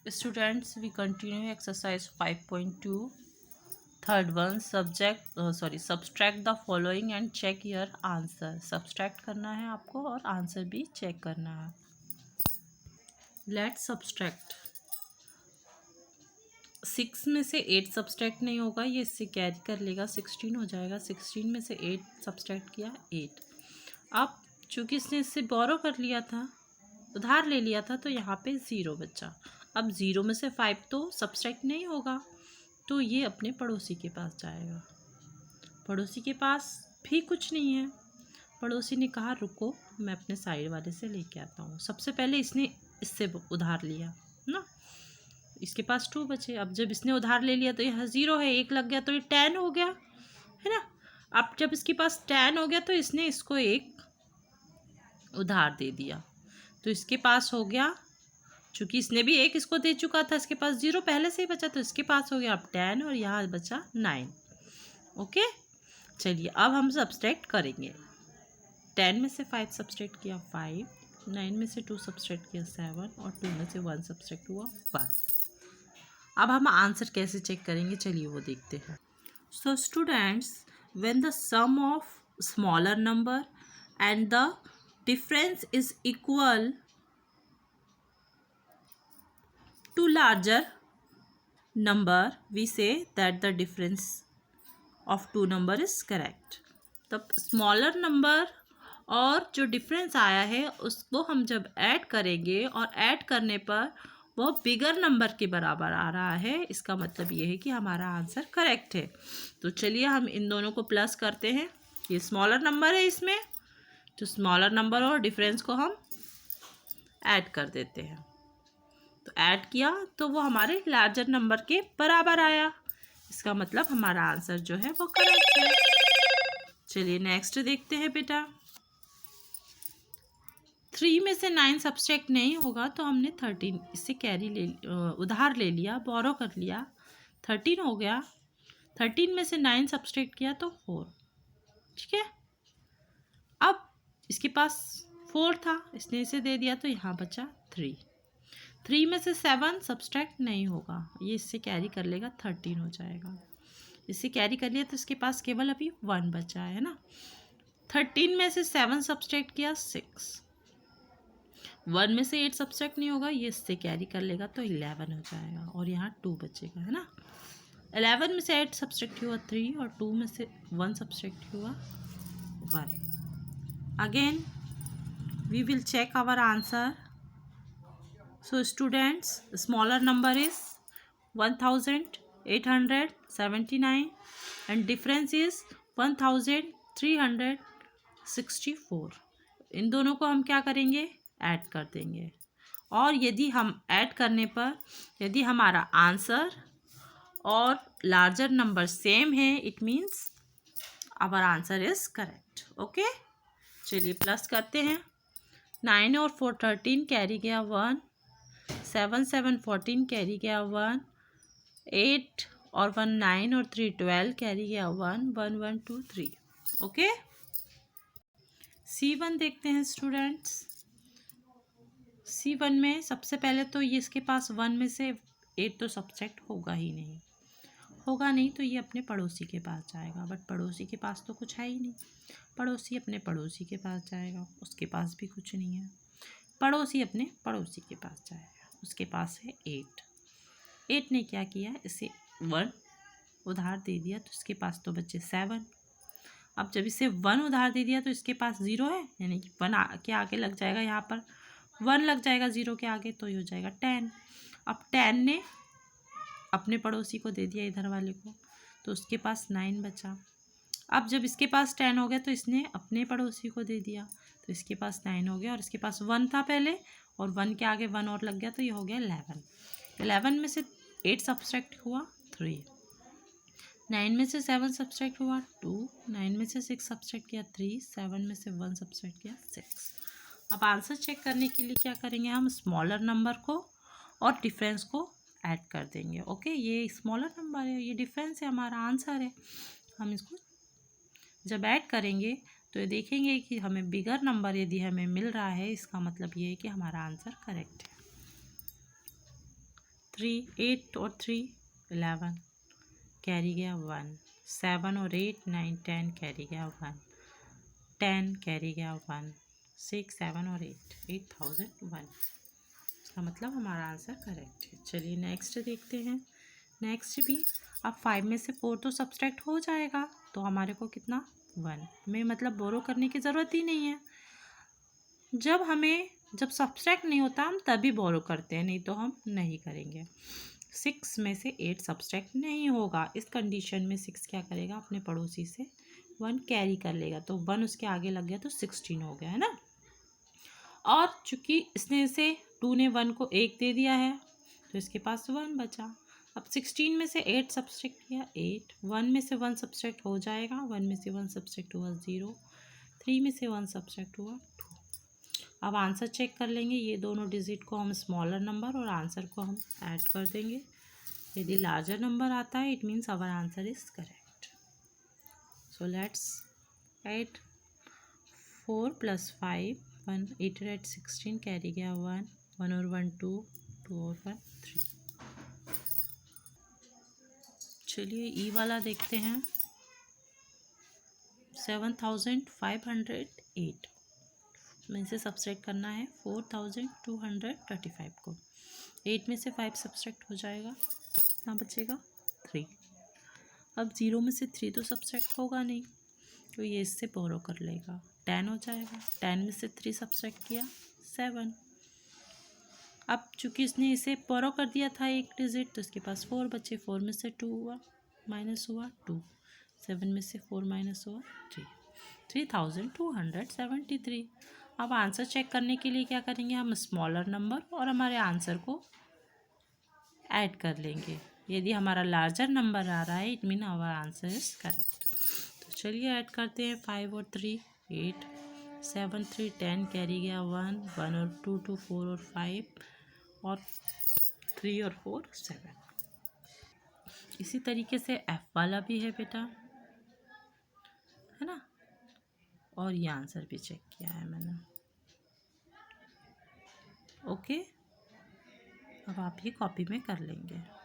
Students, we continue exercise 5.2. Third one, subtract the following and check your answer. Subtract करना है आपको और answer भी चेक करना है. Let's subtract. 6 में से 8 सब्सट्रैक्ट नहीं होगा, ये इससे कैरी कर लेगा, 16 हो जाएगा. 16 में से 8 सब्सट्रैक्ट किया 8. अब चूँकि इसने इससे बोरो कर लिया था, उधार ले लिया था, तो यहाँ पे 0 बचा. अब 0 में से 5 तो सब्सट्रैक्ट नहीं होगा, तो ये अपने पड़ोसी के पास जाएगा. पड़ोसी के पास भी कुछ नहीं है. पड़ोसी ने कहा रुको, मैं अपने साइड वाले से लेके आता हूँ. सबसे पहले इसने इससे उधार लिया ना, इसके पास 2 बचे. अब जब इसने उधार ले लिया तो यह 0 है, 1 लग गया तो ये 10 हो गया, है ना. अब जब इसके पास 10 हो गया तो इसने इसको 1 उधार दे दिया, तो इसके पास हो गया, चूँकि इसने भी 1 इसको दे चुका था, इसके पास 0 पहले से ही बचा, तो इसके पास हो गया अब 10 और यहाँ बचा 9. ओके, चलिए अब हम सब्सट्रैक्ट करेंगे. 10 में से 5 सब्सट्रैक्ट किया 5, 9 में से 2 सब्सट्रैक्ट किया 7 और 2 में से 1 सब्सट्रैक्ट हुआ 1. अब हम आंसर कैसे चेक करेंगे, चलिए वो देखते हैं. So students, when the sum of smaller number and the difference is equal to larger number, we say that the difference of two number is correct. तब स्मॉलर नंबर और जो डिफरेंस आया है उसको हम जब ऐड करेंगे और ऐड करने पर वो बिगर नंबर के बराबर आ रहा है, इसका मतलब ये है कि हमारा आंसर करेक्ट है. तो चलिए हम इन दोनों को प्लस करते हैं. ये स्मॉलर नंबर है, इसमें तो स्मॉलर नंबर और डिफरेंस को हम ऐड कर देते हैं. तो ऐड किया तो वो हमारे लार्जर नंबर के बराबर आया, इसका मतलब हमारा आंसर जो है वो करेक्ट है. चलिए नेक्स्ट देखते हैं बेटा. 3 में से 9 सब्सट्रैक्ट नहीं होगा, तो हमने 13 इससे उधार ले लिया, बोरो कर लिया, 13 हो गया. 13 में से 9 सब्सट्रैक्ट किया तो 4. ठीक है, अब इसके पास 4 था, इसने इसे दे दिया, तो यहाँ बचा 3. 3 में से 7 सब्सट्रैक्ट नहीं होगा, ये इससे कैरी कर लेगा, 13 हो जाएगा. इससे कैरी कर लिया तो इसके पास केवल अभी 1 बचा है ना. 13 में से 7 सब्सट्रैक्ट किया 6. 1 में से 8 सब्सट्रैक्ट नहीं होगा, ये इससे कैरी कर लेगा, तो 11 हो जाएगा और यहाँ 2 बचेगा, है ना. 11 में से 8 सब्सट्रैक्ट हुआ 3 और 2 में से 1 सब्सट्रैक्ट हुआ 1. Again we will check our answer. So students, the smaller number is 1879 and difference is 1364. इन दोनों को हम क्या करेंगे, ऐड कर देंगे. और यदि हम ऐड करने पर यदि हमारा आंसर और लार्जर नंबर सेम है, it means our answer is correct. Okay, चलिए प्लस करते हैं. 9 और 4 13 कैरी गया 1, 7 7 14 कैरी गया 1, 8 और 1 9 और 3 12 कैरी गया 1 1 1 2 3. ओके, C1 देखते हैं स्टूडेंट्स. C1 में सबसे पहले तो ये इसके पास 1 में से 8 तो सब्सट्रैक्ट होगा नहीं, तो ये अपने पड़ोसी के पास जाएगा. बट पड़ोसी के पास तो कुछ है ही नहीं. पड़ोसी अपने पड़ोसी के पास जाएगा, उसके पास भी कुछ नहीं है. पड़ोसी अपने पड़ोसी के पास जाएगा, उसके पास है 8. 8 ने क्या किया, इसे 1 उधार दे दिया, तो इसके पास तो बचे 7. अब जब इसे 1 उधार दे दिया तो इसके पास 0 है, यानी कि 1 के आगे लग जाएगा, यहाँ पर 1 लग जाएगा 0 के आगे, तो ये हो जाएगा 10. अब 10 ने अपने पड़ोसी को दे दिया, इधर वाले को, तो उसके पास 9 बचा. अब जब इसके पास 10 हो गया तो इसने अपने पड़ोसी को दे दिया, तो इसके पास 9 हो गया और इसके पास 1 था पहले, और 1 के आगे 1 और लग गया, तो ये हो गया 11. 11 में से 8 सब्सट्रैक्ट हुआ 3. 9 में से 7 सब्सट्रैक्ट हुआ 2. 9 में से 6 सब्सट्रैक्ट किया 3. 7 में से 1 सब्सट्रैक्ट किया 6. अब आंसर चेक करने के लिए क्या करेंगे, हम स्मॉलर नंबर को और डिफरेंस को ऐड कर देंगे. ओके, ये स्मॉलर नंबर है, ये डिफरेंस है, हमारा आंसर है. हम इसको जब ऐड करेंगे तो ये देखेंगे कि हमें बिगर नंबर यदि हमें मिल रहा है, इसका मतलब ये है कि हमारा आंसर करेक्ट है. 8 और 3 11, कैरी गया 1, 7 और 8 9 10, कैरी गया 1, 10 कैरी गया 1, 6 7 और 8 8001। इसका मतलब हमारा आंसर करेक्ट है। चलिए नेक्स्ट देखते हैं। नेक्स्ट भी अब 5 में से 4 तो सब्सट्रैक्ट हो जाएगा, तो हमारे को कितना 1 में मतलब बोरो करने की ज़रूरत ही नहीं है। जब सब्सट्रैक्ट नहीं होता हम तभी बोरो करते हैं, नहीं तो हम नहीं करेंगे। 6 में से 8 सब्सट्रैक्ट नहीं होगा, इस कंडीशन में 6 क्या करेगा, अपने पड़ोसी से 1 कैरी कर लेगा, तो 1 उसके आगे लग गया तो 16 हो गया है ना। और चूंकि इसने से 2 ने 1 को 1 दे दिया है तो इसके पास 1 बचा। अब 16 में से 8 सब्सट्रैक्ट किया 8, 1 में से 1 सब्सट्रैक्ट हो जाएगा, 1 में से 1 सब्सट्रैक्ट हुआ 0, 3 में से 1 सब्सट्रैक्ट हुआ 2। अब आंसर चेक कर लेंगे, ये दोनों डिजिट को हम स्मॉलर नंबर और आंसर को हम ऐड कर देंगे। यदि लार्जर नंबर आता है it means our answer is correct. So let's add 4 + 5 1, 8 और 8 16, कैरी गया 1, 1 और 1 2, 2 और 1 3। चलिए ई वाला देखते हैं। 7508 में से सब्सट्रैक्ट करना है 4235 को। 8 में से 5 सब्सट्रैक्ट हो जाएगा तो कितना बचेगा 3। अब 0 में से 3 तो सब्सट्रैक्ट होगा नहीं, तो ये इससे बोरो कर लेगा, 10 हो जाएगा। 10 में से 3 सब्सट्रैक्ट किया 7। अब चूंकि इसने इसे बोरो कर दिया था एक डिजिट, तो इसके पास 4 बचे। 4 में से 2 हुआ माइनस हुआ 2, 7 में से 4 माइनस हुआ 3, 3273। अब आंसर चेक करने के लिए क्या करेंगे, हम स्मॉलर नंबर और हमारे आंसर को ऐड कर लेंगे। यदि हमारा लार्जर नंबर आ रहा है it mean our answer is correct. तो चलिए ऐड करते हैं 5 और 3 8, 7 3 10, कैरी गया 1, 1 और 2 2, 4 और 5 और 3 और 4 7। इसी तरीके से F वाला भी है बेटा, है ना। और ये आंसर भी चेक किया है मैंने। ओके, अब आप ये कॉपी में कर लेंगे।